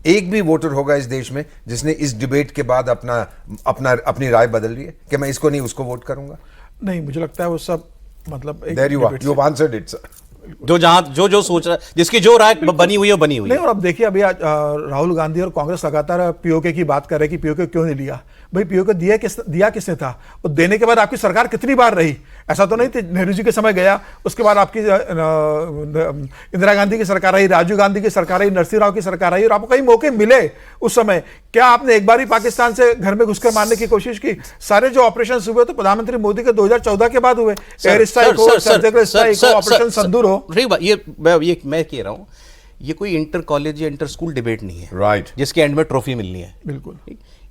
एक भी वोटर होगा इस देश में जिसने इस डिबेट के बाद अपनी राय बदल रही है कि मैं इसको नहीं उसको वोट करूंगा? नहीं, मुझे लगता है वो सब मतलब एक there you are, debate you have answered it sir. जो सोच रहा है, जिसकी जो राय बनी हुई है वो बनी हुई नहीं। है। और अब देखिए, अभी आज राहुल गांधी और कांग्रेस लगातार पीओके की बात कर रहे हैं कि पीओके क्यों नहीं लिया। भाई पीओके दिया किसने था? वो देने के बाद आपकी सरकार कितनी बार रही? ऐसा तो नहीं थी नेहरू जी के समय गया, उसके बाद आपकी इंदिरा गांधी की सरकार आई, राजीव गांधी की सरकार आई, नरसिंह राव की सरकार आई, और आपको कई मौके मिले उस समय। क्या आपने एक बार ही पाकिस्तान से घर में घुसकर मारने की कोशिश की? सारे जो ऑपरेशन हुए तो प्रधानमंत्री मोदी के 2014 के बाद हुए। एयर स्ट्राइक हो, सर्जिकल स्ट्राइक हो, ऑपरेशन सिंदूर हो। ये मैं कह रहा हूं, ये कोई इंटर कॉलेज या इंटर स्कूल डिबेट नहीं है, राइट, जिसके एंड में ट्रॉफी मिलनी है। बिल्कुल।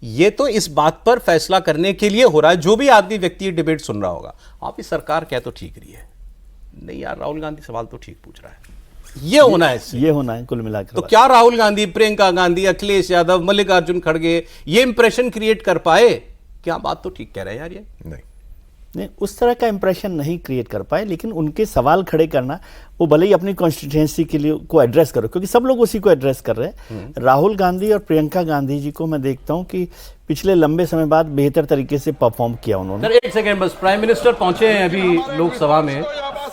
ये तो इस बात पर फैसला करने के लिए हो रहा है, जो भी आदमी व्यक्ति डिबेट सुन रहा होगा, आप इस सरकार कह तो ठीक रही है, नहीं यार राहुल गांधी सवाल तो ठीक पूछ रहा है, ये होना है इससे। ये होना है कुल मिलाकर। तो क्या राहुल गांधी, प्रियंका गांधी, अखिलेश यादव, मल्लिकार्जुन खड़गे ये इंप्रेशन क्रिएट कर पाए? क्या बात तो ठीक कह रहे हैं यार ये? नहीं, उस तरह का इंप्रेशन नहीं क्रिएट कर पाए, लेकिन उनके सवाल खड़े करना, वो भले ही अपनी कॉन्स्टिट्यूएंसी के लिए को एड्रेस करो, क्योंकि सब लोग उसी को एड्रेस कर रहे हैं। राहुल गांधी और प्रियंका गांधी जी को मैं देखता हूं कि पिछले लंबे समय बाद बेहतर तरीके से परफॉर्म किया उन्होंने। सर एक सेकेंड बस, प्राइम मिनिस्टर पहुंचे हैं अभी लोकसभा में,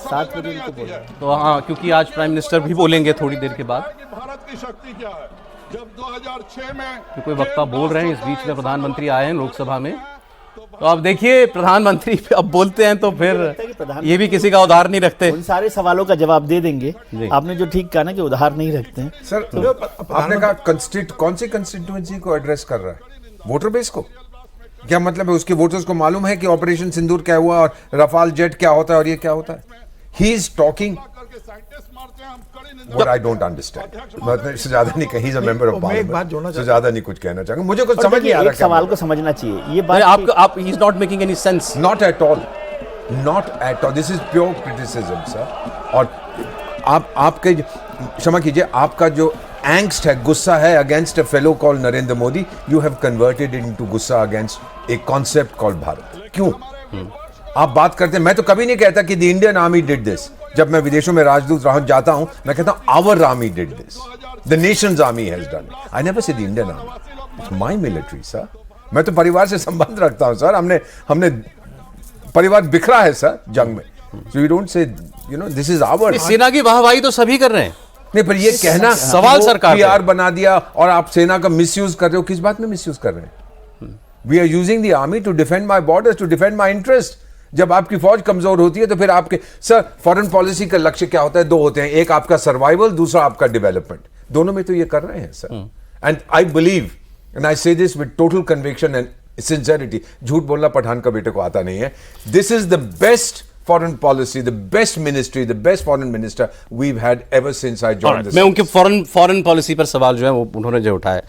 7 बजे उनको बोला तो हाँ, क्योंकि आज प्राइम मिनिस्टर भी बोलेंगे थोड़ी देर के बाद। भारत की शक्ति क्या है? जब 2006 में तो कोई वक्ता बोल रहे हैं, इस बीच में प्रधानमंत्री आए हैं लोकसभा में, तो अब देखिए प्रधानमंत्री अब बोलते हैं तो फिर ये भी किसी का उधार नहीं रखते। उन सारे सवालों का जवाब दे देंगे। आपने जो ठीक कहा ना कि उधार नहीं रखते हैं सर। आपने कहा कौन सी कंस्टिट्यूएंसी को एड्रेस कर रहा है? वोटर बेस को? क्या मतलब है उसके वोटर्स को मालूम है कि ऑपरेशन सिंदूर क्या हुआ और रफाल जेट क्या होता है और ये क्या होता है? He is talking What I don't understand. मैं इससे ज्यादा नहीं, कहीं से मेंबर ऑफ पार्लियामेंट से ज्यादा नहीं कुछ कहना चाहूंगा, मुझे कुछ समझ नहीं आ रहा। सवाल को समझना चाहिए, ये बात आप he is not making any sense. Not at all, not at all, this is pure criticism sir. और आपके क्षमा कीजिए, आपका जो एंग्स्ट है, गुस्सा है against a fellow called Narendra Modi, you have converted into गुस्सा against a concept called Bharat. क्यों? आप बात करते हैं, मैं तो कभी नहीं कहता कि the Indian army did this. जब मैं विदेशों में राजदूत जाता हूं, मैं कहता हूं our army did this, the nation's army has done it. I never say the Indian army, it's my military sir. मैं तो परिवार से संबंध रखता हूं सर। हमने परिवार बिखरा है सर जंग में, so you don't say this is our. सेना की वाहवाही तो सभी कर रहे हैं। नहीं, पर ये कहना सवाल सरकार पीआर बना दिया और आप सेना का मिसयूज कर रहे हो। किस बात में मिसयूज कर रहे हैं? We are using the army to defend my borders, to defend my interest. जब आपकी फौज कमजोर होती है तो फिर आपके सर फॉरेन पॉलिसी का लक्ष्य क्या होता है? 2 होते हैं, एक आपका सर्वाइवल, दूसरा आपका डेवलपमेंट। दोनों में तो ये कर रहे हैं sir. And I believe and I say this with total conviction and sincerity, झूठ बोलना पठान का बेटे को आता नहीं है। This is the best foreign policy, the best ministry, the best foreign minister we've had ever since I joined this. मैं उनके फॉरेन पॉलिसी पर सवाल जो है वो उन्होंने जो उठाया